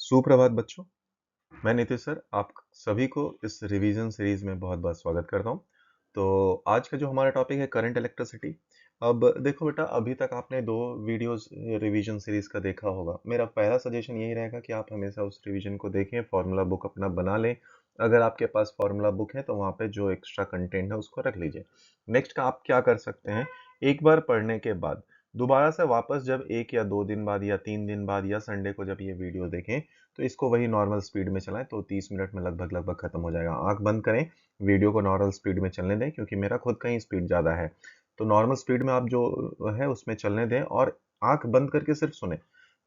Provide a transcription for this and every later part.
सुप्रभात बच्चों, मैं नीतीश सर आप सभी को इस रिवीजन सीरीज में बहुत बहुत स्वागत करता हूँ। तो आज का जो हमारा टॉपिक है करंट इलेक्ट्रिसिटी। अब देखो बेटा, अभी तक आपने दो वीडियोस रिवीजन सीरीज का देखा होगा। मेरा पहला सजेशन यही रहेगा कि आप हमेशा उस रिवीजन को देखें, फॉर्मूला बुक अपना बना लें। अगर आपके पास फॉर्मूला बुक है तो वहाँ पे जो एक्स्ट्रा कंटेंट है उसको रख लीजिए। नेक्स्ट का आप क्या कर सकते हैं, एक बार पढ़ने के बाद दोबारा से वापस जब 1 या 2 दिन बाद या 3 दिन बाद या संडे को जब ये वीडियो देखें तो इसको वही नॉर्मल स्पीड में चलाएं तो 30 मिनट में लगभग लगभग खत्म हो जाएगा। आंख बंद करें, वीडियो को नॉर्मल स्पीड में चलने दें, क्योंकि मेरा खुद का ही स्पीड ज़्यादा है। तो नॉर्मल स्पीड में आप जो है उसमें चलने दें और आंख बंद करके सिर्फ सुने।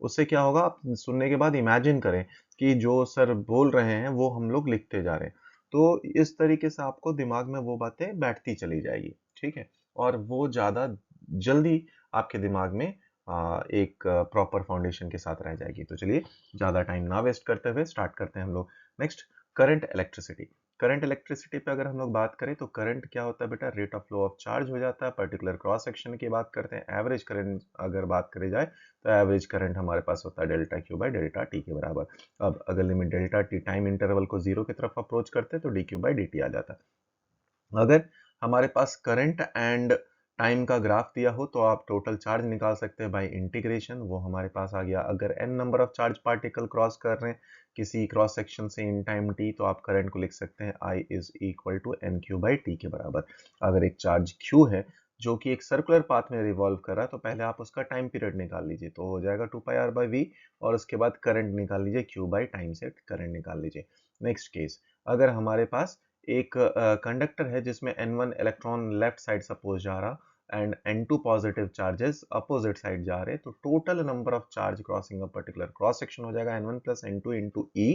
उससे क्या होगा, आप सुनने के बाद इमेजिन करें कि जो सर बोल रहे हैं वो हम लोग लिखते जा रहे हैं। तो इस तरीके से आपको दिमाग में वो बातें बैठती चली जाएगी, ठीक है। और वो ज़्यादा जल्दी आपके दिमाग में एक प्रॉपर फाउंडेशन के साथ रह जाएगी। तो चलिए ज़्यादा टाइम ना वेस्ट करते हुए स्टार्ट करते हैं हम लोग। Next, current electricity. Current electricity पे अगर हम लोग बात करें तो करंट क्या होता है बेटा, rate of flow of charge हो जाता है। पर्टिकुलर क्रॉस सेक्शन की बात करते हैं। एवरेज करंट अगर बात करी जाए तो एवरेज करंट हमारे पास होता है delta q by delta t के बराबर। अब अगर limit delta t time interval को जीरो की तरफ अप्रोच करते हैं तो D Q by D t आ जाता है। अगर हमारे पास करंट एंड टाइम का ग्राफ दिया हो तो आप टोटल चार्ज निकाल सकते हैं बाय इंटीग्रेशन, वो हमारे पास आ गया। अगर n number of charge particle cross कर रहे हैं किसी क्रॉस सेक्शन से इन टाइम t, तो आप करंट को लिख सकते हैं I is equal to N Q by T के बराबर। अगर एक चार्ज q है जो कि एक सर्कुलर पाथ में रिवॉल्व कर रहा है तो पहले आप उसका टाइम पीरियड निकाल लीजिए, तो हो जाएगा 2πr/v। और उसके बाद करंट निकाल लीजिए, q बाई टाइम से करंट निकाल लीजिए। नेक्स्ट केस, अगर हमारे पास एक कंडक्टर है जिसमें n1 electron left side suppose जा रहा and n2 positive charges opposite side जा रहे, तो total number of charge crossing a particular cross section हो जाएगा n1 plus n2 into E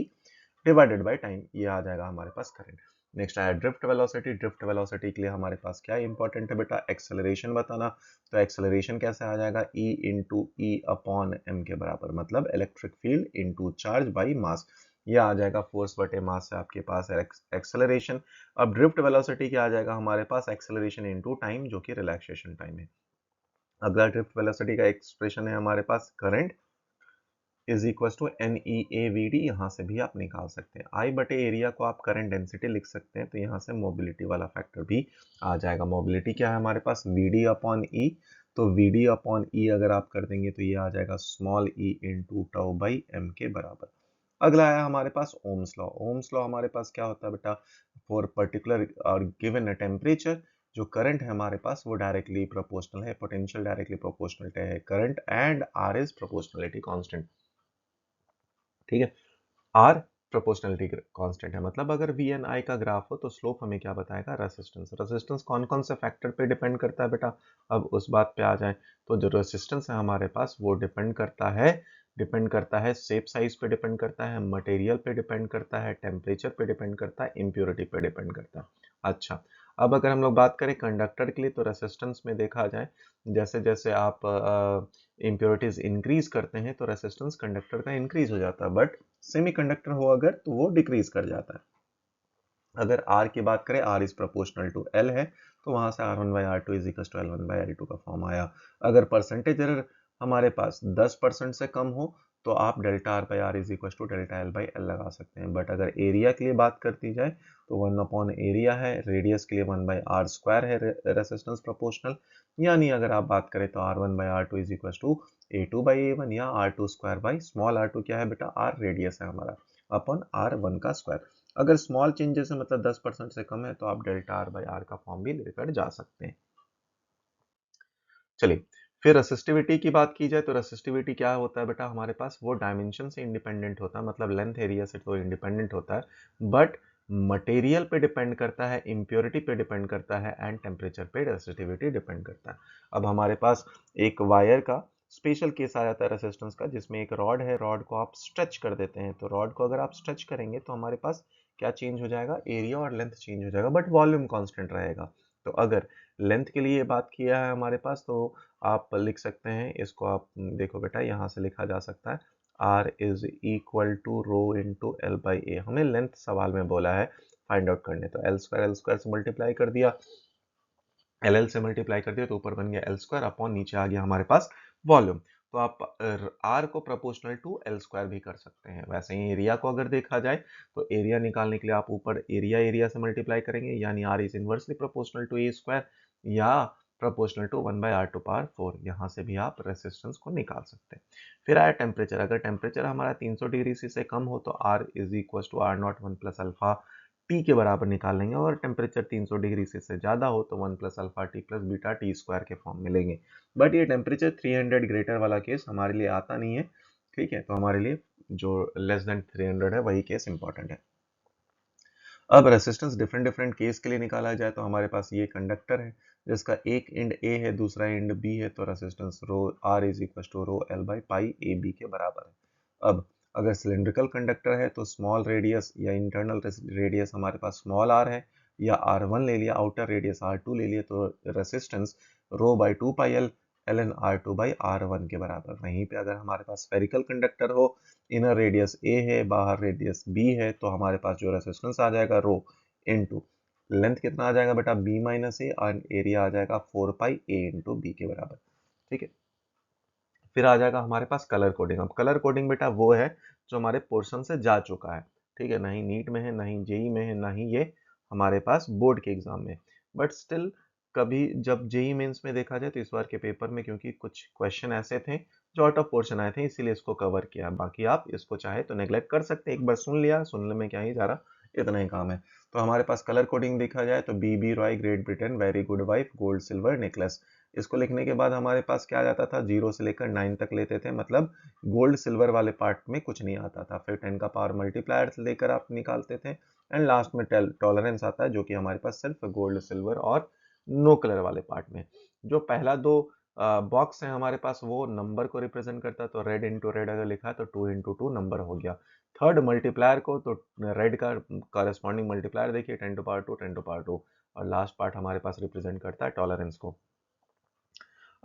divided by time. ये आ जाएगा हमारे पास करंट। नेक्स्ट आया ड्रिफ्ट वेलोसिटी। ड्रिफ्ट वेलोसिटी के लिए हमारे पास क्या इंपॉर्टेंट है बेटा, एक्सेलरेशन बताना। तो एक्सेलरेशन कैसे आ जाएगा, E into E upon M के बराबर, मतलब electric field into charge by mass. ये आ जाएगा फोर्स बटे मास से आपके पास है एक्सेलरेशन। अब ड्रिफ्ट वेलोसिटी क्या आ जाएगा हमारे पास, एक्सेलरेशन इनटू टाइम, जो कि रिलैक्सेशन टाइम है। अगला ड्रिफ्ट वेलोसिटी का एक्सप्रेशन है हमारे पास, current is equal to n e A v d. यहाँ से भी आप निकाल सकते हैं। आई बटे एरिया को आप करंट डेंसिटी लिख सकते हैं, तो यहाँ से मोबिलिटी वाला फैक्टर भी आ जाएगा। मोबिलिटी क्या है हमारे पास, वी डी अपॉन ई। तो वी डी अपॉन ई अगर आप कर देंगे तो ये आ जाएगा small E into tau by M के बराबर। अगला है हमारे पास ओम्स लॉ। ओम्स लॉ हमारे पास क्या होता है बेटा, फॉर पर्टिकुलर और गिवन टेम्परेचर जो करंट है हमारे पास वो डायरेक्टली प्रोपोर्शनल है, पोटेंशियल डायरेक्टली प्रोपोर्शनल है current, and R is proportionality constant, ठीक है। आर प्रोपोर्शनलिटी कांस्टेंट है, मतलब अगर वी एन आई का ग्राफ हो तो स्लोप हमें क्या बताएगा, रेसिस्टेंस। रेसिस्टेंस कौन कौन से फैक्टर पे डिपेंड करता है बेटा, अब उस बात पे आ जाए तो जो रेसिस्टेंस है हमारे पास वो डिपेंड करता है शेप साइज पे, डिपेंड करता है मटेरियल पे, डिपेंड करता है टेम्परेचर पे, डिपेंड करता है इम्प्योरिटी पे, डिपेंड करता है। अच्छा, अब अगर हम लोग बात करें कंडक्टर के लिए तो रेसिस्टेंस में देखा जाए जैसे जैसे आप इम्प्योरिटीज इंक्रीज करते हैं तो रेसिस्टेंस कंडक्टर का इंक्रीज हो जाता है, बट सेमीकंडक्टर हो अगर तो वो डिक्रीज कर जाता है। अगर R की बात करें, R is proportional to L है, तो वहां से R1 by R2 is equal to L1 by L2 का फॉर्म आया। अगर परसेंटेज एरर हमारे पास 10% से कम हो तो आप delta R by R is equal to delta L by L लगा सकते हैं। बट अगर एरिया के लिए बात करती जाए तो 1 अपॉन एरिया है, रेडियस के लिए 1 बाई R स्क्वायर है रेसिस्टेंस प्रोपोर्शनल। यानी अगर आप बात करें तो R1 by R2 is equal to A2 by A1 या R2 square by small R2 क्या है बेटा, R रेडियस है हमारा, अपॉन R1 का स्क्वायर। अगर स्मॉल चेंजेस है मतलब 10% से कम है तो आप डेल्टा आर बाई आर का फॉर्म भी लेकर जा सकते हैं। चलिए, फिर रेसिस्टिविटी की बात की जाए तो रेसिस्टिविटी क्या होता है बेटा हमारे पास, वो डायमेंशन से इंडिपेंडेंट होता है, मतलब लेंथ एरिया से तो इंडिपेंडेंट होता है, बट मटेरियल पे डिपेंड करता है, इम्प्योरिटी पे डिपेंड करता है, एंड टेम्परेचर पे रेसिस्टिविटी डिपेंड करता है। अब हमारे पास एक वायर का स्पेशल केस आ जाता है रेसिस्टेंस का, जिसमें एक रॉड है, रॉड को आप स्ट्रेच कर देते हैं, तो रॉड को अगर आप स्ट्रेच करेंगे तो हमारे पास क्या चेंज हो जाएगा, एरिया और लेंथ चेंज हो जाएगा, बट वॉल्यूम कांस्टेंट रहेगा। तो अगर लेंथ के लिए बात किया है हमारे पास तो आप लिख सकते हैं इसको, आप देखो बेटा यहाँ से लिखा जा सकता है R is equal to rho into l by A. हमें लेंथ सवाल में बोला है फाइंड आउट करने, तो एल स्क्वायर से मल्टीप्लाई कर दिया, एल से मल्टीप्लाई कर दिया तो ऊपर बन गया एल स्क्वायर, अपॉन नीचे आ गया हमारे पास वॉल्यूम। तो आप R को प्रोपोर्शनल टू L स्क्वायर भी कर सकते हैं। वैसे ही एरिया को अगर देखा जाए तो एरिया निकालने के लिए आप ऊपर एरिया से मल्टीप्लाई करेंगे, यानी R is inversely proportional to A square या proportional to 1/r to power 4। यहाँ से भी आप रेसिस्टेंस को निकाल सकते हैं। फिर आया टेम्परेचर। अगर टेम्परेचर हमारा 300 डिग्री से कम हो तो R is equal to R naught 1 plus alpha T के बराबर निकाल लेंगे, और टेम्परेचर 300 डिग्री से ज़्यादा हो तो 1 plus alpha T plus beta T square के फॉर्म में लेंगे। बट ये टेम्परेचर 300 ग्रेटर वाला केस हमारे लिए आता नहीं है, ठीक है, तो हमारे लिए जो लेस देन 300 है वही केस इंपॉर्टेंट है। अब रेसिस्टेंस डिफरेंट डिफरेंट केस के लिए निकाला जाए तो हमारे पास ये कंडक्टर है जिसका एक एंड ए है, दूसरा एंड बी है, तो resistance rho R is equal to rho L by pi A B के बराबर है। अब अगर सिलेंड्रिकल कंडक्टर है तो स्मॉल रेडियस या इंटरनल रेडियस हमारे पास स्मॉल आर है, या आर वन ले लिया, आउटर रेडियस आर टू ले लिया, तो resistance rho by two pi L L N R two by R one के बराबर। वहीं पे अगर हमारे पास स्फेरिकल कंडक्टर हो, इनर रेडियस ए है, बाहर रेडियस बी है, तो हमारे पास जो रेसिस्टेंस आ जाएगा रो इनटू लेंथ कितना आ जाएगा बेटा बी माइनस ए, और एरिया आ जाएगा 4 पाई ए इंटू बी के बराबर, ठीक है। फिर आ जाएगा हमारे पास कलर कोडिंग। अब कलर कोडिंग बेटा वो है जो हमारे पोर्शन से जा चुका है, ठीक है, ना ही नीट में है, ना ही जेई में है, ना ही ये हमारे पास बोर्ड के एग्जाम में। बट स्टिल कभी जब जेई मेंस में देखा जाए तो इस बार के पेपर में क्योंकि कुछ क्वेश्चन ऐसे थे जो आउट ऑफ पोर्शन आए थे, इसीलिए इसको कवर किया। बाकी आप इसको चाहे तो नेग्लेक्ट कर सकते हैं, एक बार सुन लिया, सुनने में क्या ही जा रहा, इतना ही काम है। तो हमारे पास कलर कोडिंग देखा जाए तो बीबी Roy Great Britain very good wife gold silver necklace. इसको लिखने के बाद हमारे पास क्या आ जाता था, 0 से लेकर 9 तक लेते थे, मतलब गोल्ड सिल्वर वाले पार्ट में कुछ नहीं आता था। फिर 10 का पावर मल्टीप्लायर लेकर आप निकालते थे, एंड लास्ट में टॉलरेंस आता है जो कि हमारे पास सिर्फ गोल्ड सिल्वर और नो कलर वाले पार्ट में। जो पहला दो बॉक्स है हमारे पास वो नंबर को रिप्रेजेंट करता है, तो रेड इंटू रेड अगर लिखा है तो 2 इंटू 2 नंबर हो गया। थर्ड मल्टीप्लायर को तो रेड का कॉरेस्पॉन्डिंग मल्टीप्लायर देखिए 10 टू पावर 2 10 टू पावर 2, और लास्ट पार्ट हमारे पास रिप्रेजेंट करता है टॉलरेंस को।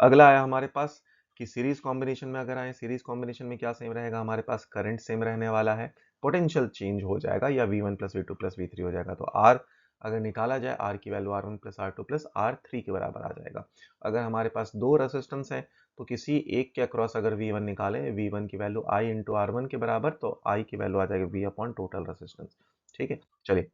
अगला आया हमारे पास कि सीरीज कॉम्बिनेशन में अगर आए, सीरीज कॉम्बिनेशन में क्या सेम रहेगा, हमारे पास करंट सेम रहने वाला है, पोटेंशियल चेंज हो जाएगा या V1 plus V2 plus V3 हो जाएगा। तो R अगर निकाला जाए, R की value R1 plus R2 plus R3 के बराबर आ जाएगा। अगर हमारे पास दो रेसिस्टेंस है तो किसी एक के अक्रॉस अगर V1 निकाले, V1 की वैल्यू I इंटू R1 के बराबर, तो I की वैल्यू आ जाएगी V अपॉन टोटल रेसिस्टेंस, ठीक है। चलिए,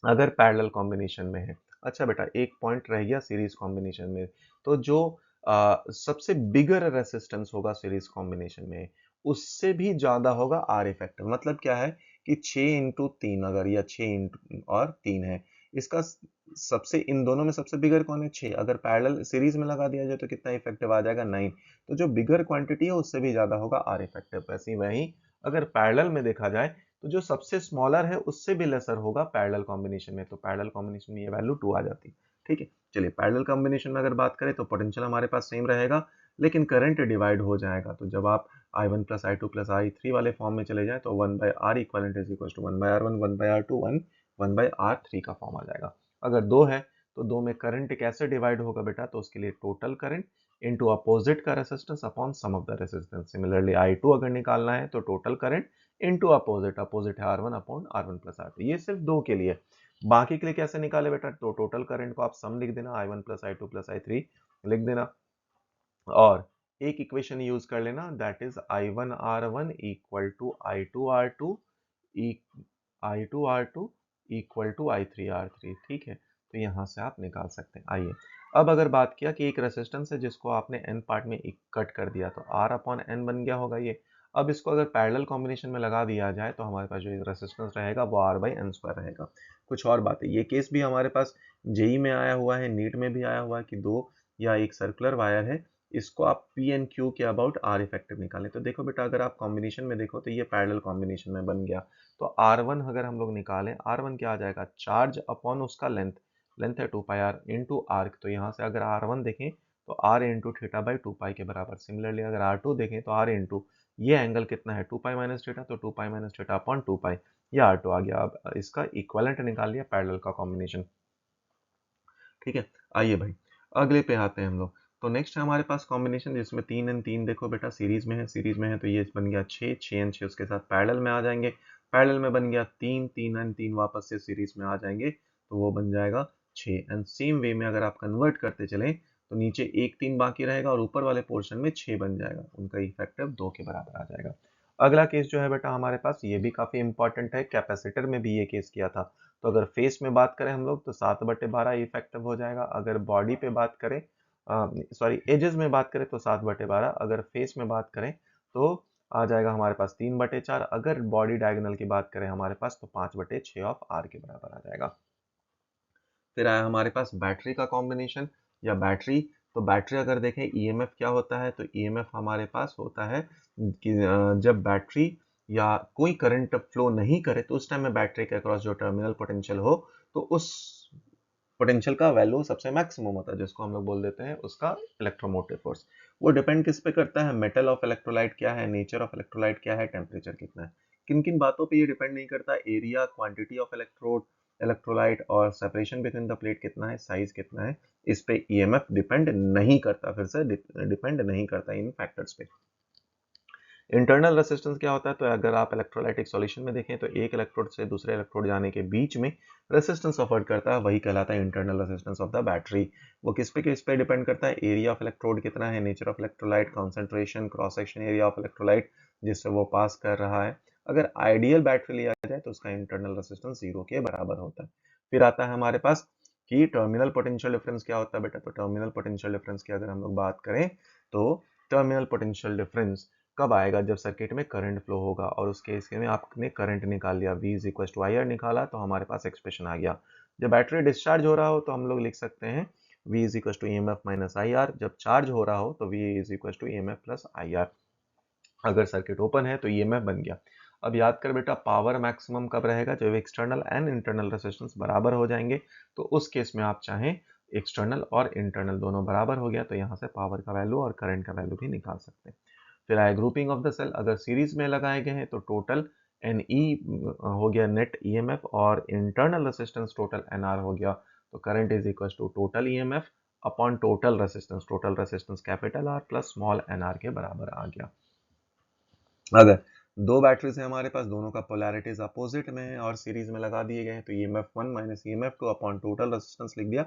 अगर पैरेलल कॉम्बिनेशन में है, अच्छा बेटा एक पॉइंट रह गया सीरीज कॉम्बिनेशन में, तो जो सबसे बिगर रेसिस्टेंस होगा सीरीज कॉम्बिनेशन में उससे भी ज्यादा होगा आर इफेक्टिव। मतलब क्या है कि 6 इंटू 3 अगर, या 6 इंटू और 3 है, इसका सबसे, इन दोनों में सबसे बिगर कौन है, 6। अगर पैरेलल सीरीज में लगा दिया जाए तो कितना इफेक्टिव आ जाएगा, 9। तो जो बिगर क्वांटिटी है उससे भी ज्यादा होगा आर इफेक्टिव। वैसे ही वही अगर पैरेलल में देखा जाए तो जो सबसे स्मॉलर है उससे भी लेसर होगा पैरेलल कॉम्बिनेशन में, तो पैरेलल कॉम्बिनेशन में ये वैल्यू 2 आ जाती है, ठीक है। चलिए, पैरेलल कॉम्बिनेशन में अगर बात करें तो पोटेंशियल हमारे पास सेम रहेगा, लेकिन करंट डिवाइड हो जाएगा। तो जब आप I1 plus I2 plus I3 वाले फॉर्म में चले जाए तो 1 by R equivalent is equal to 1 by R1 1 by R2 1 by R3 का फॉर्म आ जाएगा। अगर दो है तो दो में करंट कैसे डिवाइड होगा बेटा, तो उसके लिए टोटल करंट इनटू अपोजिट का resistance upon sum of the resistance. Similarly I2 अगर निकालना है तो total current into opposite, opposite है R1 upon R1 plus R2। ये सिर्फ दो के लिए। बाकी के लिए कैसे निकाले बेटा, तो टोटल करंट को आप सम लिख देना, I1 plus I2 plus I3 लिख देना, और एक इक्वेशन यूज कर लेना, that is I1 R1 equal to I2 R2 I2 R2 equal to I3 R3, ठीक है। तो यहां से आप निकाल सकते हैं। आइए, अब अगर बात किया कि एक रेसिस्टेंस है जिसको आपने n पार्ट में कट कर दिया, तो R अपॉन n बन गया होगा ये। अब इसको अगर पैरेलल कॉम्बिनेशन में लगा दिया जाए तो हमारे पास जो रेसिस्टेंस रहेगा वो R बाई एन स्क्वायर रहेगा। कुछ और बात है, ये केस भी हमारे पास जेई में आया हुआ है, नीट में भी आया हुआ है कि दो या एक सर्कुलर वायर है, इसको आप पी एन क्यू के अबाउट आर इफेक्टिव निकालें। तो देखो बेटा, अगर आप कॉम्बिनेशन में देखो तो ये पैरेलल कॉम्बिनेशन में बन गया। तो R1 अगर हम लोग निकालें, R1 क्या आ जाएगा, चार्ज अपॉन उसका लेंथ, लेंथ है 2 पाई आर इंटू आर्क। तो यहाँ से अगर R1 देखें तो R इंटू थीटा बाई 2 पाई के बराबर। सिमिलरली अगर R2 देखें तो R इंटू ये एंगल कितना है 2 पाई माइनस थीटा, तो 2 पाई माइनस थीटा अपॉन 2 पाई, ये R2 आ गया। अब इसका इक्विवेलेंट निकाल लिया पैरेलल का कॉम्बिनेशन, ठीक है। आइए भाई, अगले पे आते हैं हम लोग। तो नेक्स्ट है हमारे पास कॉम्बिनेशन जिसमें 3 एंड 3 देखो बेटा सीरीज में है, सीरीज में है तो ये बन गया 6 6 एंड 6 उसके साथ पैरेलल में आ जाएंगे, पैरेलल में बन गया 3 3 एंड 3 वापस से सीरीज में आ जाएंगे, तो वो बन जाएगा 6। एंड सेम वे में अगर आप कन्वर्ट करते चलें तो नीचे 1 3 बाकी रहेगा और ऊपर वाले पोर्शन में 6 बन जाएगा, उनका इफेक्टिव 2 के बराबर आ जाएगा। अगला केस जो है बेटा हमारे पास ये भी काफी इंपॉर्टेंट है, कैपेसिटर में भी ये केस किया था। तो अगर फेस में बात करें हम लोग तो 7/12 इफेक्टिव हो जाएगा। अगर बॉडी पे बात करें, सॉरी एजेस में बात करें तो 7/12, अगर फेस में बात करें तो आ जाएगा हमारे पास 3/4, अगर बॉडी डायगोनल की बात करें हमारे पास तो 5/6 ऑफ आर के बराबर आ जाएगा। फिर आया हमारे पास बैटरी का कॉम्बिनेशन या बैटरी। तो बैटरी अगर देखें ईएमएफ क्या होता है, तो ईएमएफ हमारे पास होता है कि जब बैटरी या कोई करंट फ्लो नहीं करे तो उस टाइम में बैटरी के अक्रॉस जो टर्मिनल पोटेंशियल हो तो उस पोटेंशियल का वैल्यू सबसे मैक्सिमम होता है, जिसको हम लोग बोल देते हैं उसका इलेक्ट्रोमोटिव फोर्स। वो डिपेंड किस पे करता है, मेटल ऑफ इलेक्ट्रोलाइट क्या है, नेचर ऑफ इलेक्ट्रोलाइट क्या है, टेम्परेचर कितना है। किन किन बातों पे ये डिपेंड नहीं करता, area, quantity of electrode, electrolyte और सेपरेशन बिटवीन द प्लेट कितना है, साइज कितना है, इस पे ईएमएफ डिपेंड नहीं करता, फिर से डिपेंड नहीं करता इन फैक्टर्स पे। इंटरनल रेसिस्टेंस क्या होता है, तो अगर आप इलेक्ट्रोलाइटिक सॉल्यूशन में देखें तो एक इलेक्ट्रोड से दूसरे इलेक्ट्रोड जाने के बीच में रेसिस्टेंस ऑफर करता है, वही कहलाता है internal resistance of the battery. वो किस पे डिपेंड करता है, एरिया ऑफ इलेक्ट्रोड कितना है, nature of electrolyte, concentration, cross section area of electrolyte जिससे वो पास कर रहा है। अगर आइडियल बैटरी लिया जाए तो उसका इंटरनल रेसिस्टेंस 0 के बराबर होता है। फिर आता है हमारे पास कि टर्मिनल पोटेंशियल डिफरेंस क्या होता है बेटा। तो टर्मिनल पोटेंशियल डिफरेंस की अगर हम लोग बात करें तो टर्मिनल पोटेंशियल डिफरेंस कब आएगा, जब सर्किट में करंट फ्लो होगा। और उस केस में आपने करंट निकाल लिया, V is equal to I R निकाला तो हमारे पास एक्सप्रेशन आ गया। जब बैटरी डिस्चार्ज हो रहा हो तो हम लोग लिख सकते हैं V is equal to E M F minus I R. जब चार्ज हो रहा हो तो V is equal to E M F plus I R. अगर सर्किट ओपन है तो ईएमएफ बन गया। अब याद कर बेटा, पावर मैक्सिमम कब रहेगा, जब एक्सटर्नल एंड इंटरनल रेजिस्टेंस बराबर हो जाएंगे। तो उस केस में आप चाहें एक्सटर्नल और इंटरनल दोनों बराबर हो गया तो यहाँ से पावर का वैल्यू और करंट का वैल्यू भी निकाल सकते हैं। फिर आए ग्रुपिंग ऑफ द सेल, अगर सीरीज में लगाए गए हैं तो टोटल एन ई हो गया नेट ईएमएफ और इंटरनल रेजिस्टेंस टोटल एनआर हो गया। तो current is equal to total EMF upon total resistance capital R plus small NR के बराबर आ गया। अगर दो बैटरीज है हमारे पास, दोनों का पोलैरिटीज अपोजिट में है और सीरीज में लगा दिए गए हैं तो EMF1 minus EMF2 upon total resistance लिख दिया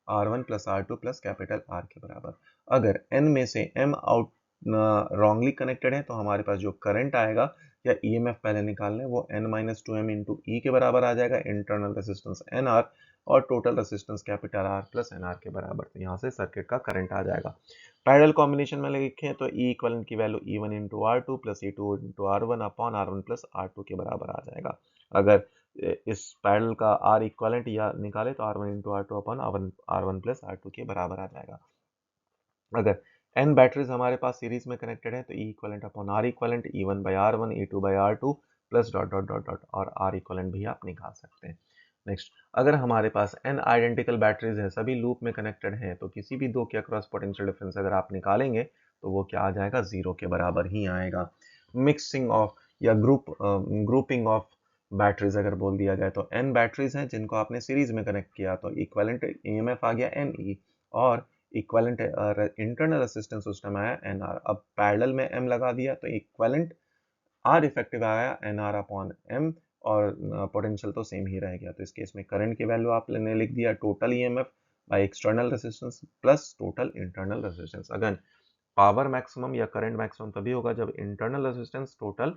R1 plus R2 plus capital R के बराबर। अगर N में से M आउट रॉन्गली कनेक्टेड है तो हमारे पास जो करंट आएगा या EMF पहले निकालने वो N माइनस 2M इंटू ई के बराबर आ जाएगा, इंटरनल रेजिस्टेंस NR और total resistance capital R plus NR के बराबर। तो यहाँ से सर्किट का करंट आ जाएगा। पैरेलल कॉम्बिनेशन में लिखें तो E इक्वलेंट की value E1 into R2 plus E2 into R1 upon R1 plus R2 के बराबर आ जाएगा। अगर इस पैरेलल का R इक्वलेंट या निकाले तो R1 into R2 upon R1 plus R2 के बराबर आ जाएगा। अगर n बैटरीज हमारे पास सीरीज में कनेक्टेड है तो E equivalent upon R equivalent E1 by R1 E2 by R2 plus dot dot dot dot और R इक्वलेंट भी आप निकाल सकते हैं। नेक्स्ट, अगर हमारे पास n आइडेंटिकल बैटरीज है, सभी लूप में कनेक्टेड हैं, तो किसी भी दो के अक्रॉस पोटेंशियल डिफरेंस अगर आप निकालेंगे तो वो क्या आ जाएगा, 0 के बराबर ही आएगा। मिक्सिंग ऑफ या ग्रुपिंग ऑफ बैटरीज अगर बोल दिया जाए तो n बैटरीज हैं जिनको आपने सीरीज में कनेक्ट किया तो इक्विवेलेंट ईएमएफ आ गया Ne और इक्विवेलेंट इंटरनल रेजिस्टेंस उस टाइम आया Nr। अब पैरेलल में m लगा दिया तो इक्विवेलेंट R इफेक्टिव आया Nr अपॉन m और पोटेंशियल तो सेम ही रह गया। तो इस केस में करंट की वैल्यू आपने लिख दिया total EMF by external resistance plus total internal resistance. Again power maximum या करंट मैक्सिमम तभी होगा जब इंटरनल रेजिस्टेंस टोटल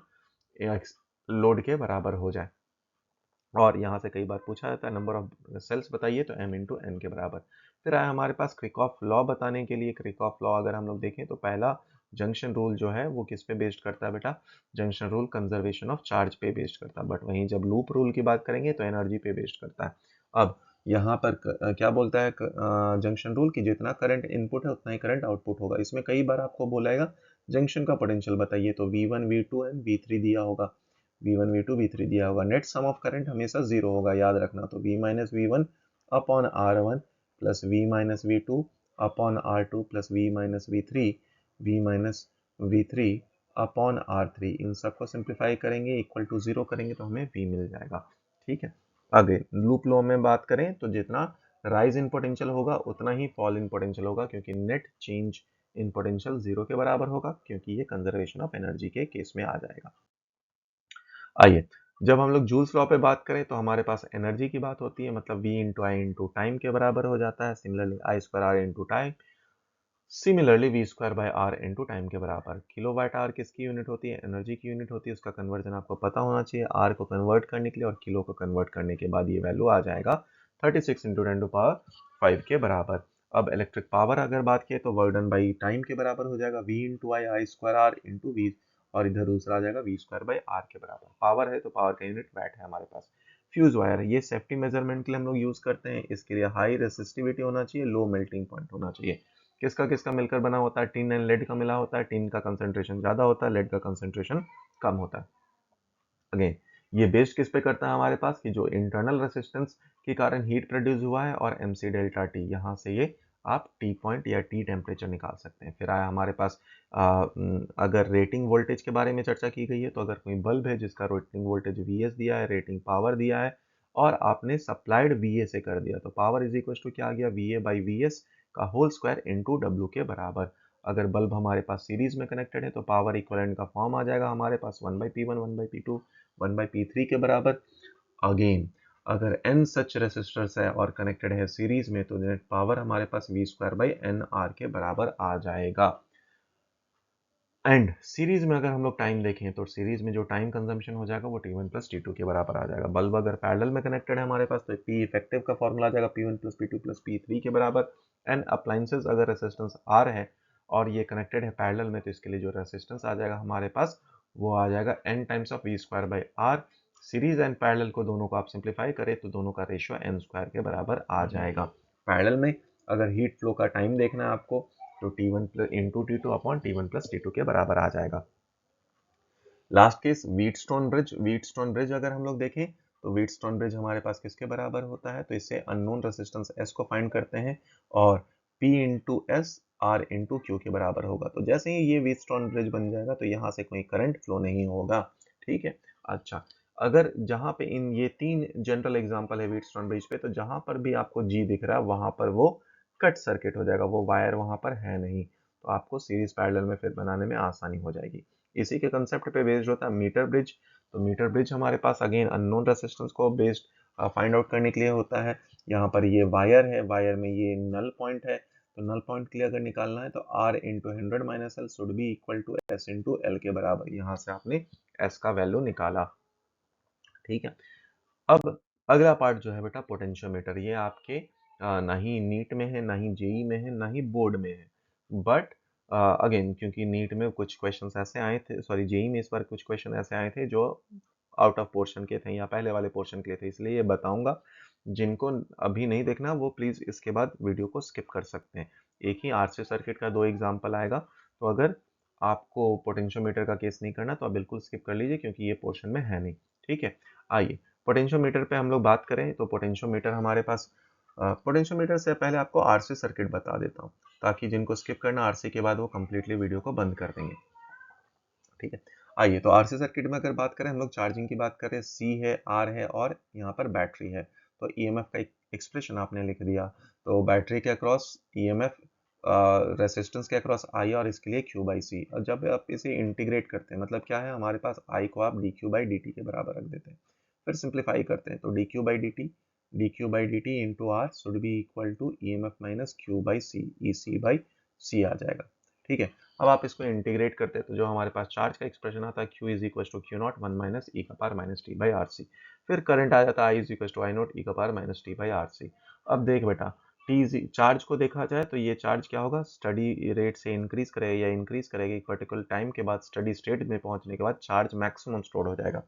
लोड के बराबर हो जाए। और यहाँ से कई बार पूछा जाता है नंबर ऑफ सेल्स बताइए तो m इंटू एन के बराबर। फिर आया हमारे पास क्रिकॉफ लॉ बताने के लिए। क्रिकॉफ लॉ अगर हम लोग देखें तो पहला जंक्शन रूल जो है वो किस पे बेस्ड करता है बेटा, junction rule conservation of charge पे बेस्ड करता है। बट वहीं जब लूप रूल की बात करेंगे तो एनर्जी पे बेस्ड करता है। अब यहाँ पर क्या बोलता है जंक्शन रूल की जितना करंट इनपुट है उतना ही करंट आउटपुट होगा। इसमें कई बार आपको बोलेगा जंक्शन का पोटेंशियल बताइए तो V1 V2 एंड V3 दिया होगा, V1 V2 V3 दिया होगा। नेट सम ऑफ करंट हमेशा 0 होगा, याद रखना। तो V minus V1 upon R1 plus V minus V2 upon R2 plus V minus V3 V minus V3 upon R3। इन सबको सिंप्लीफाई करेंगे, इक्वल टू 0 करेंगे तो हमें V मिल जाएगा। ठीक है, आगे लूप लॉ में बात करें तो जितना राइज इन पोटेंशियल होगा उतना ही फॉल इन पोटेंशियल होगा, क्योंकि नेट चेंज इन पोटेंशियल 0 के बराबर होगा, क्योंकि ये कंजर्वेशन ऑफ एनर्जी के केस में आ जाएगा। आइए, जब हम लोग जूल्स लॉ पे बात करें तो हमारे पास एनर्जी की बात होती है, मतलब V into I into time के बराबर हो जाता है। Similarly I square R into time similarly V square by R into time के बराबर। किलो वाट आवर किसकी यूनिट होती है? एनर्जी की यूनिट होती है। उसका कन्वर्जन आपको पता होना चाहिए, आर को कन्वर्ट करने के लिए, और किलो को कन्वर्ट करने के बाद ये वैल्यू आ जाएगा 36 इंटू 10⁵ के बराबर। अब इलेक्ट्रिक पावर अगर बात किए तो वर्क डन बाई टाइम के बराबर हो जाएगा V into I, I square R into V, और इधर दूसरा आ जाएगा वी स्क्वायर बाई आर के बराबर। पावर है तो पावर का यूनिट वैट है हमारे पास। फ्यूज वायर, ये सेफ्टी मेजरमेंट के लिए हम लोग यूज करते हैं। इसके लिए हाई रेसिस्टिविटी होना चाहिए, लो मेल्टिंग पॉइंट होना चाहिए। किसका किसका मिलकर बना होता है? टिन एंड लेड का मिला होता है। टिन का कंसंट्रेशन ज्यादा होता है, लेड का कंसंट्रेशन कम होता है। अगेन ये बेस्ड किस पे करता है हमारे पास, कि जो इंटरनल रेसिस्टेंस के कारण हीट प्रोड्यूस हुआ है, और एम सी डेल्टा टी, यहाँ से ये आप टी पॉइंट या टी टेम्परेचर निकाल सकते हैं। फिर आया हमारे पास अगर रेटिंग वोल्टेज के बारे में चर्चा की गई है, तो अगर कोई बल्ब है जिसका रेटिंग वोल्टेज वी एस दिया है, रेटिंग पावर दिया है, और आपने सप्लाइड वी ए से कर दिया, तो पावर इज इक्वल टू क्या आ गया? V A by V S का होल स्क्वायर इंटू डब्ल्यू के बराबर। अगर बल्ब हमारे पास सीरीज में कनेक्टेड है तो पावर इक्विवेलेंट का फॉर्म आ जाएगा हमारे पास 1/P1 1/P2 1/P3 के बराबर। अगेन अगर n सच रेसिस्टर्स है और कनेक्टेड है सीरीज में, तो नेट पावर हमारे पास V square by N R के बराबर आ जाएगा। एंड सीरीज में अगर हम लोग टाइम देखें तो सीरीज में जो टाइम कंजम्पशन हो जाएगा वो T1 प्लस T2 के बराबर आ जाएगा। बल्ब अगर पैरेलल में कनेक्टेड है हमारे पास, तो P इफेक्टिव का फॉर्मूला आ जाएगा P1 plus P2 plus P3 के बराबर। एंड अप्लायंसेस अगर रेसिस्टेंस R है और ये कनेक्टेड है पैरेलल में, तो इसके लिए जो रेसिस्टेंस आ जाएगा हमारे पास वो आ जाएगा n times of V square by R. Series and parallel को दोनों को आप सिंप्लीफाई करें तो दोनों का रेशियो n स्क्वायर के बराबर आ जाएगा। पैरेलल में अगर हीट फ्लो का टाइम देखना है आपको, तो T1 plus into T2 upon T1 plus T2 के बराबर आ जाएगा। Last case Wheatstone bridge. Wheatstone bridge अगर हम लोग देखें तो व्हीटस्टोन ब्रिज हमारे पास किसके बराबर होता है? तो इससे अननोन रेसिस्टेंस S को फाइंड करते हैं, और P into S R into Q के बराबर होगा। तो जैसे ही ये व्हीटस्टोन ब्रिज बन जाएगा तो यहाँ से कोई करंट फ्लो नहीं होगा। ठीक है। अच्छा, अगर जहाँ पे इन ये तीन जनरल एग्जांपल है व्हीटस्टोन ब्रिज पे, तो जहाँ पर भी आपको G दिख रहा है वहां पर वो कट सर्किट हो जाएगा, वो वायर वहां पर है नहीं, तो आपको सीरीज पैरेलल में फिर बनाने में आसानी हो जाएगी। इसी के कंसेप्ट पे बेस्ड होता है मीटर ब्रिज। तो मीटर ब्रिज हमारे पास अगेन अननोन रेसिस्टेंस को बेस्ड फाइंड आउट करने के लिए होता है। यहाँ पर ये वायर है, वायर में ये नल पॉइंट है, तो नल पॉइंट के लिए अगर निकालना है तो R into 100 minus L should be equal to S into L के बराबर। यहाँ से आपने एस का वैल्यू निकाला। ठीक है। अब अगला पार्ट जो है बेटा पोटेंशियोमीटर, ये आपके ना ही नीट में है, ना ही जेई में है, ना ही बोर्ड में है। बट अगेन क्योंकि नीट में कुछ क्वेश्चंस ऐसे आए थे, सॉरी जेई में इस बार कुछ क्वेश्चन ऐसे आए थे जो आउट ऑफ पोर्शन के थे या पहले वाले पोर्शन के थे, इसलिए ये बताऊंगा। जिनको अभी नहीं देखना वो प्लीज इसके बाद वीडियो को स्किप कर सकते हैं। एक ही आरसी सर्किट का दो एग्जाम्पल आएगा, तो अगर आपको पोटेंशियोमीटर का केस नहीं करना तो आप बिल्कुल स्किप कर लीजिए क्योंकि ये पोर्शन में है नहीं। ठीक है। आइए पोटेंशियोमीटर पे हम लोग बात करें तो पोटेंशियोमीटर हमारे पास, पोटेंशियोमीटर से पहले आपको आरसी सर्किट बता देता हूँ, ताकि जिनको स्किप करना आरसी के बाद वो कम्प्लीटली वीडियो को बंद कर देंगे। ठीक है। आइए तो आरसी सर्किट में अगर बात करें, हम लोग चार्जिंग की बात करें, सी है, आर है और यहाँ पर बैटरी है। तो ईएमएफ का एक्सप्रेशन आपने लिख दिया, तो बैटरी के अक्रॉस ईएमएफ, रेसिस्टेंस के अक्रॉस आई, और इसके लिए क्यू बाई सी। और जब आप इसे इंटीग्रेट करते हैं, मतलब क्या है, हमारे पास आई को आप D Q by D T के बराबर रख देते हैं, फिर सिंप्लीफाई करते हैं, तो D Q by D T into R should be equal to E M F minus Q by C, E C by C आ जाएगा। ठीक है। अब आप इसको इंटीग्रेट करते हैं तो जो हमारे पास चार्ज का एक्सप्रेशन आता है Q is equal to Q naught 1 minus E का power minus T by R C. फिर करंट आ जाता है I is equal to I naught E का power minus T by R C. अब देख बेटा, टी चार्ज को देखा जाए तो ये चार्ज क्या होगा, स्टडी रेट से इंक्रीज करेगा या इंक्रीज करेगा, एक पर्टिकुलर टाइम के बाद स्टडी स्टेट में पहुंचने के बाद चार्ज मैक्सिमम स्टोर हो जाएगा।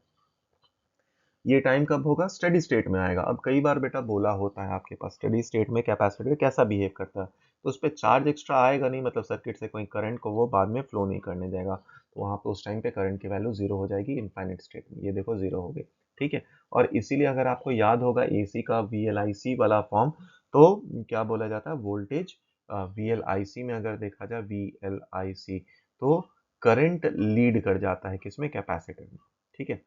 ये टाइम कब होगा, स्टडी स्टेट में आएगा। अब कई बार बेटा बोला होता है आपके पास स्टडी स्टेट में कैपेसिटर कैसा बिहेव करता है, तो उस पर चार्ज एक्स्ट्रा आएगा नहीं, मतलब सर्किट से कोई करंट को वो बाद में फ्लो नहीं करने देगा, तो वहां पे उस टाइम पे करंट की वैल्यू जीरो हो जाएगी इनफाइनाइट स्टेट में। ये देखो जीरो हो गई। ठीक है। और इसीलिए अगर आपको याद होगा एसी का VLIC वाला फॉर्म, तो क्या बोला जाता है, वोल्टेज VLIC में अगर देखा जाए VLIC, तो करंट लीड कर जाता है किसमें, कैपेसिटर में। ठीक है।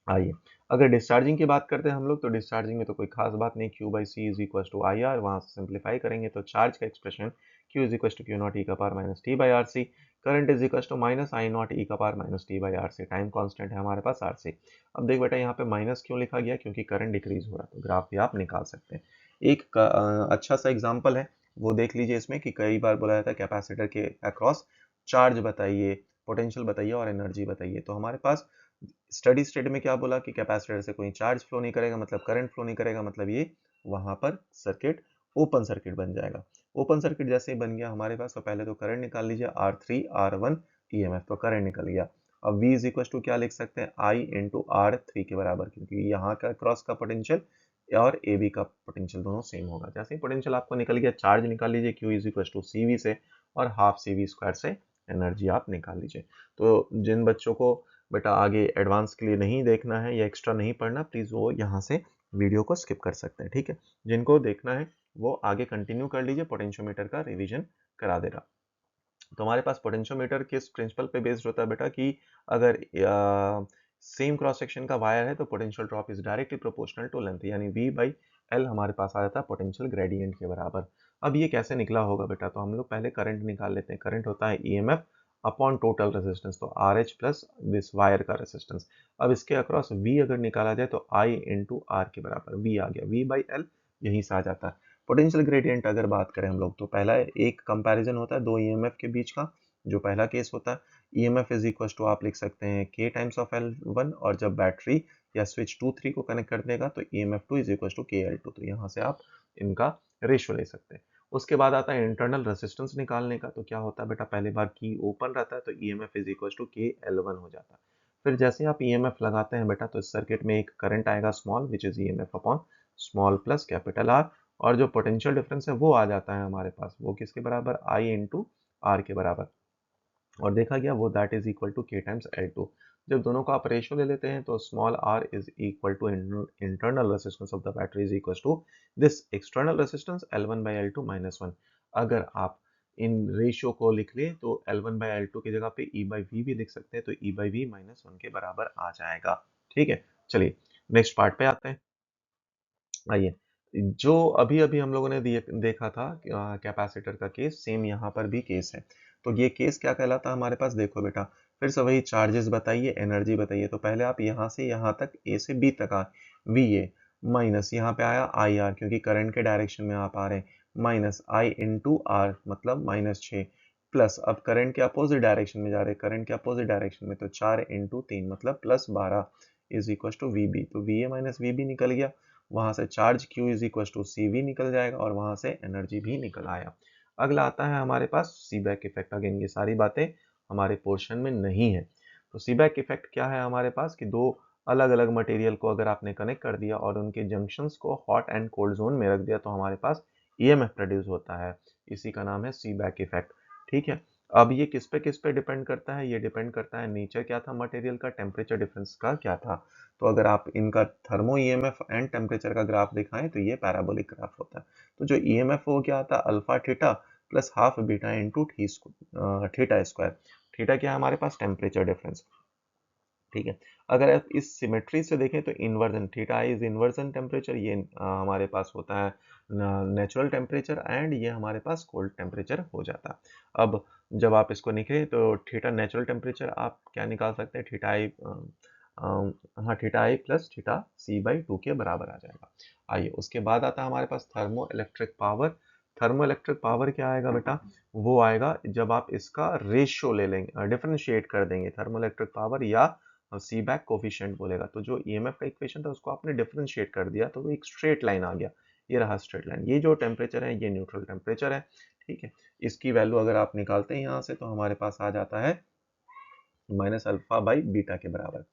आइए अगर डिस्चार्जिंग की बात करते हैं हम लोग, तो डिस्चार्जिंग में तो कोई खास बात नहीं, Q by C is equal to I R, वहां से सिंप्लीफाई करेंगे तो चार्ज का expression Q is equal to Q naught E का power minus T by R C, current is equal to minus I naught E का power minus T by R C, time constant है हमारे पास are C. अब देख बेटा यहाँ पे minus क्यों लिखा गया, क्योंकि करंट डिक्रीज हो रहा है, तो ग्राफ भी आप निकाल सकते हैं। एक अच्छा सा एग्जाम्पल है, वो देख लीजिए इसमें कि कई बार बोला जाता है कैपेसिटर के अक्रॉस चार्ज बताइए, पोटेंशियल बताइए और एनर्जी बताइए। तो हमारे पास स्टडी स्टेट में क्या बोला कि कैपेसिटर से कोई चार्ज फ्लो नहीं करेगा, मतलब करंट फ्लो नहीं करेगा, मतलब ये वहां पर सर्किट ओपन सर्किट बन जाएगा। ओपन सर्किट जैसे ही बन गया हमारे पास, तो पहले तो करंट निकाल लीजिए, R3 R1 EMF, तो करंट निकल गया। अब V इज इक्वल टू क्या लिख सकते हैं, I इंटू R3 के बराबर, क्योंकि यहाँ का क्रॉस का पोटेंशियल और AB का पोटेंशियल दोनों सेम होगा। जैसे ही पोटेंशियल आपको निकल गया, चार्ज निकाल लीजिए Q is equal to CV से, और हाफ CV स्क्वायर से एनर्जी आप निकाल लीजिए। तो जिन बच्चों को बेटा आगे एडवांस के लिए नहीं देखना है या एक्स्ट्रा नहीं पढ़ना, प्लीज वो यहाँ से वीडियो को स्किप कर सकते हैं, ठीक है। जिनको देखना है वो आगे कंटिन्यू कर लीजिए, पोटेंशियोमीटर का रिवीजन करा देगा। तो हमारे पास पोटेंशियोमीटर किस प्रिंसिपल पे बेस्ड होता है बेटा, कि अगर सेम क्रॉस सेक्शन का वायर है तो potential drop is directly proportional to length, यानी V बाई L हमारे पास आ जाता है पोटेंशियल ग्रेडियंट के बराबर। अब ये कैसे निकला होगा बेटा, तो हम लोग पहले करंट निकाल लेते हैं। करंट होता है EMF अपॉन टोटल रेजिस्टेंस, तो RH प्लस दिस वायर का रेजिस्टेंस। अब इसके अक्रॉस V अगर निकाला जाए तो I इंटू R के बराबर, V आ गया, V बाई L यहीं से आ जाता है। पोटेंशियल ग्रेडियंट अगर बात करें हम लोग, तो पहला एक कंपैरिजन होता है दो EMF के बीच का, जो पहला केस होता है। EMF इज इक्वल टू आप लिख सकते हैं K टाइम्स ऑफ L1, और जब बैटरी या स्विच 2 3 को कनेक्ट कर देगा तो EMF2 is equal to KL2, तो यहाँ से आप इनका रेशियो ले सकते हैं। उसके बाद आता है इंटरनल रेजिस्टेंस निकालने का। तो क्या होता है बेटा, पहले बार की ओपन रहता है तो EMF is equal to KL1 हो जाता है। फिर जैसे आप EMF लगाते हैं बेटा, तो इस सर्किट में एक करंट आएगा small, which is EMF upon small plus capital R, और जो पोटेंशियल डिफरेंस है वो आ जाता है हमारे पास, वो किसके बराबर, I इंटू R के बराबर, और देखा गया वो that is equal to K times L2। जब दोनों का आप रेशियो ले लेते हैं तो small r is equal to internal resistance of the battery is equal to this external resistance L1 by L2 minus 1। अगर आप इन रेशियो को लिख ले तो L1 बाई L2 की जगह पे E बाई V भी लिख सकते हैं, तो E बाई V माइनस 1 के बराबर आ जाएगा। ठीक है, चलिए नेक्स्ट पार्ट पे आते हैं। आइए, जो अभी अभी हम लोगों ने देखा था कैपेसिटर का केस, सेम यहाँ पर भी केस है। तो ये केस क्या कहलाता है हमारे पास, देखो बेटा फिर से वही चार्जेस बताइए, एनर्जी बताइए। तो पहले आप यहाँ से यहाँ तक A से B तक आ, VA माइनस यहाँ पे आया IR, क्योंकि करंट के डायरेक्शन में आप आ रहे हैं, माइनस I इंटू R मतलब -6, प्लस अब करंट के अपोजिट डायरेक्शन में जा रहे हैं, करंट के अपोजिट डायरेक्शन में, तो 4 इंटू 3 मतलब +12 इज इक्वल टू VB। तो VA माइनस VB निकल गया, वहां से charge Q is equal to CV निकल जाएगा, और वहां से एनर्जी भी निकल आया। अगला आता है हमारे पास सीबैक इफेक्ट। अगेन ये सारी बातें हमारे पोर्शन में नहीं है। तो सीबैक इफेक्ट क्या है हमारे पास, कि दो अलग अलग मटेरियल को अगर आपने कनेक्ट कर दिया और उनके जंक्शंस को हॉट एंड कोल्ड जोन में रख दिया, तो हमारे पास EMF प्रोड्यूस होता है। इसी का नाम है सीबैक इफेक्ट। ठीक है, अब ये किस पे डिपेंड करता है, ये डिपेंड करता है नेचर क्या था मटेरियल का, टेम्परेचर डिफरेंस का क्या था। तो अगर आप इनका थर्मो EMF एंड टेम्परेचर का ग्राफ दिखाएं तो ये पैराबोलिक ग्राफ होता है। तो जो EMF वो क्या आता है, alpha theta plus half beta into theta square. Theta क्या है हमारे पास, टेम्परेचर डिफरेंस। ठीक है, अगर आप इस सिमेट्री से देखें तो inversion, theta is inversion temperature, ये हमारे पास होता है नेचुरल टेम्परेचर, एंड ये हमारे पास कोल्ड टेम्परेचर हो जाता है। अब जब आप इसको निकले तो थीटा नेचुरल टेम्परेचर आप क्या निकाल सकते हैं, थीटा आई, हाँ theta I plus theta C by 2 के बराबर आ जाएगा। आइए उसके बाद आता है हमारे पास thermo electric power. Thermo electric power क्या आएगा बेटा, वो आएगा जब आप इसका रेशियो ले लेंगे, डिफरेंशिएट कर देंगे थर्मो इलेक्ट्रिक पावर, या सीबैक कोफिशिएंट बोलेगा। तो जो EMF का इक्वेशन था उसको आपने डिफरेंशिएट कर दिया तो वो एक स्ट्रेट लाइन आ गया, ये रहा स्ट्रेट लाइन। ये जो टेम्परेचर है ये न्यूट्रल टेम्परेचर है। ठीक है, इसकी वैल्यू अगर आप निकालते हैं यहाँ से तो हमारे पास आ जाता है माइनस अल्फा बाई बीटा के बराबर।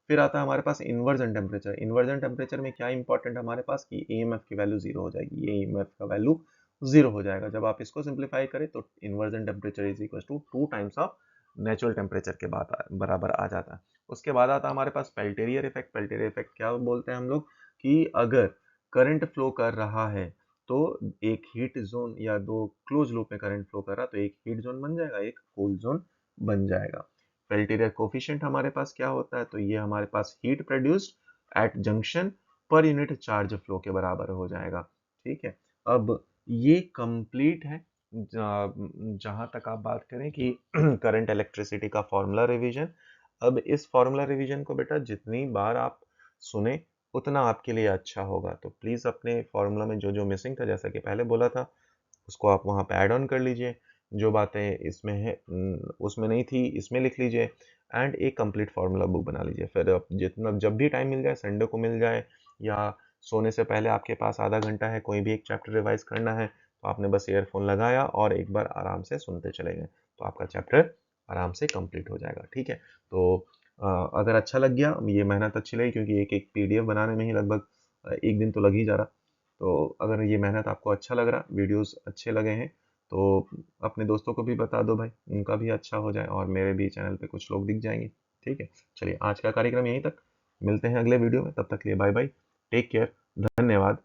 फिर आता है हमारे पास इन्वर्जन टेम्परेचर। इन्वर्जन टेम्परेचर में क्या इंपॉर्टेंट हमारे पास, कि EMF की वैल्यू जीरो हो जाएगी, ये EMF का वैल्यू जीरो हो जाएगा। जब आप इसको सिंप्लीफाई करें तो inversion temperature is equal to 2 times of natural temperature के बाद बराबर आ जाता है। उसके बाद आता है हमारे पास पेल्टेरियर इफेक्ट। पेल्टेरियर इफेक्ट क्या बोलते हैं हम लोग, कि अगर करंट फ्लो कर रहा है तो एक हीट जोन या दो क्लोज लूप में करंट फ्लो कर रहा, तो एक हीट जोन बन जाएगा, एक कूल जोन बन जाएगा। पेल्टियर कोफिशिएंट हमारे पास क्या होता है, तो ये हमारे पास हीट प्रोड्यूस्ड एट जंक्शन पर यूनिट चार्ज फ्लो के बराबर हो जाएगा। ठीक है, अब ये कंप्लीट है जहां तक आप बात करें कि करंट इलेक्ट्रिसिटी का फॉर्मूला रिवीजन। अब इस फॉर्मूला रिवीजन को बेटा जितनी बार आप सुने उतना आपके लिए अच्छा होगा। तो प्लीज अपने फॉर्मूला में जो जो मिसिंग था, जैसा कि पहले बोला था, उसको आप वहाँ पे ऐड ऑन कर लीजिए। जो बातें इसमें है उसमें नहीं थी इसमें लिख लीजिए एंड एक कंप्लीट फार्मूला बुक बना लीजिए। फिर आप जितना जब भी टाइम मिल जाए, संडे को मिल जाए या सोने से पहले आपके पास आधा घंटा है, कोई भी एक चैप्टर रिवाइज करना है, तो आपने बस ईयरफोन लगाया और एक बार आराम से सुनते चले गए, तो आपका चैप्टर आराम से कंप्लीट हो जाएगा। ठीक है, तो अगर अच्छा लग गया, ये मेहनत अच्छी लगी, क्योंकि एक एक पीडीएफ बनाने में ही लगभग एक दिन तो लग ही जा रहा। तो अगर ये मेहनत आपको अच्छा लग रहा, वीडियोस अच्छे लगे हैं, तो अपने दोस्तों को भी बता दो भाई, उनका भी अच्छा हो जाए और मेरे भी चैनल पे कुछ लोग दिख जाएंगे। ठीक है, चलिए आज का कार्यक्रम यहीं तक, मिलते हैं अगले वीडियो में, तब तक के लिए बाय बाय, टेक केयर, धन्यवाद।